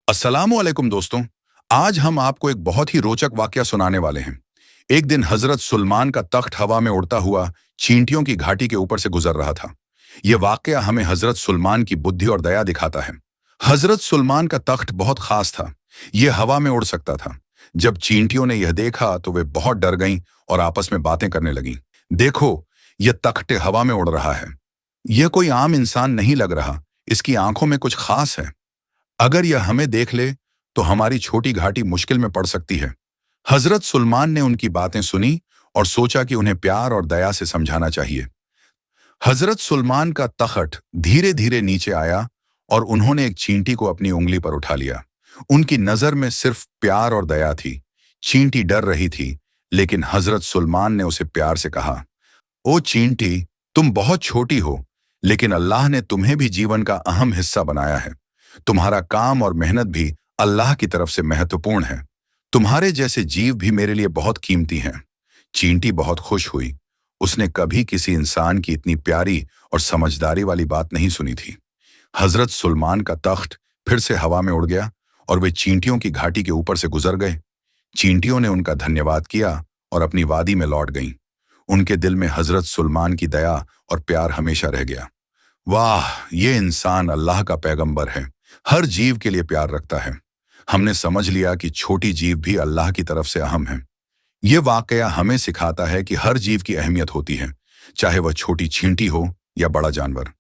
अस्सलामुअलैकुम दोस्तों। आज हम आपको एक बहुत ही रोचक वाकया सुनाने वाले हैं। एक दिन हजरत सुलेमान का तख्त हवा में उड़ता हुआ चींटियों की घाटी के ऊपर से गुजर रहा था। यह वाकया हमें हजरत सुलेमान की बुद्धि और दया दिखाता है। हजरत सुलेमान का तख्त बहुत खास था। यह हवा में उड़ सकता था। जब चींटियों ने यह देखा तो वे बहुत डर गईं और आपस में बातें करने लगीं। देखो, यह तख्त हवा में उड़ रहा है। यह कोई आम इंसान नहीं लग रहा। इसकी आंखों में कुछ खास है। अगर यह हमें देख ले तो हमारी छोटी घाटी मुश्किल में पड़ सकती है। हजरत सुलेमान ने उनकी बातें सुनी और सोचा कि उन्हें प्यार और दया से समझाना चाहिए। हजरत सुलेमान का तख्त धीरे धीरे नीचे आया और उन्होंने एक चींटी को अपनी उंगली पर उठा लिया। उनकी नजर में सिर्फ प्यार और दया थी। चींटी डर रही थी, लेकिन हजरत सुलेमान ने उसे प्यार से कहा, ओ चींटी, तुम बहुत छोटी हो, लेकिन अल्लाह ने तुम्हें भी जीवन का अहम हिस्सा बनाया है। तुम्हारा काम और मेहनत भी अल्लाह की तरफ से महत्वपूर्ण है। तुम्हारे जैसे जीव भी मेरे लिए बहुत कीमती हैं। चींटी बहुत खुश हुई। उसने कभी किसी इंसान की इतनी प्यारी और समझदारी वाली बात नहीं सुनी थी। हजरत सुलेमान का तख्त फिर से हवा में उड़ गया और वे चींटियों की घाटी के ऊपर से गुजर गए। चींटियों ने उनका धन्यवाद किया और अपनी वादी में लौट गईं। उनके दिल में हजरत सुलेमान की दया और प्यार हमेशा रह गया। वाह, ये इंसान अल्लाह का पैगंबर है। हर जीव के लिए प्यार रखता है। हमने समझ लिया कि छोटी जीव भी अल्लाह की तरफ से अहम है। ये वाकया हमें सिखाता है कि हर जीव की अहमियत होती है, चाहे वह छोटी चींटी हो या बड़ा जानवर।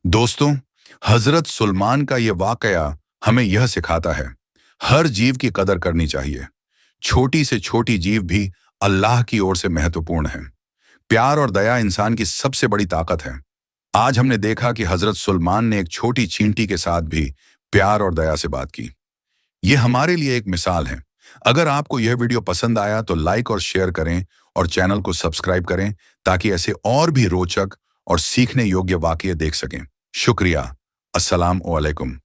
दोस्तों, हजरत सुलेमान का यह वाकया हमें यह सिखाता है, हर जीव की कदर करनी चाहिए। छोटी से छोटी जीव भी अल्लाह की ओर से महत्वपूर्ण है। प्यार और दया इंसान की सबसे बड़ी ताकत है। आज हमने देखा कि हजरत सुलेमान ने एक छोटी चींटी के साथ भी प्यार और दया से बात की। यह हमारे लिए एक मिसाल है। अगर आपको यह वीडियो पसंद आया तो लाइक और शेयर करें और चैनल को सब्सक्राइब करें ताकि ऐसे और भी रोचक और सीखने योग्य वाकये देख सकें। शुक्रिया। अस्सलाम वालेकुम।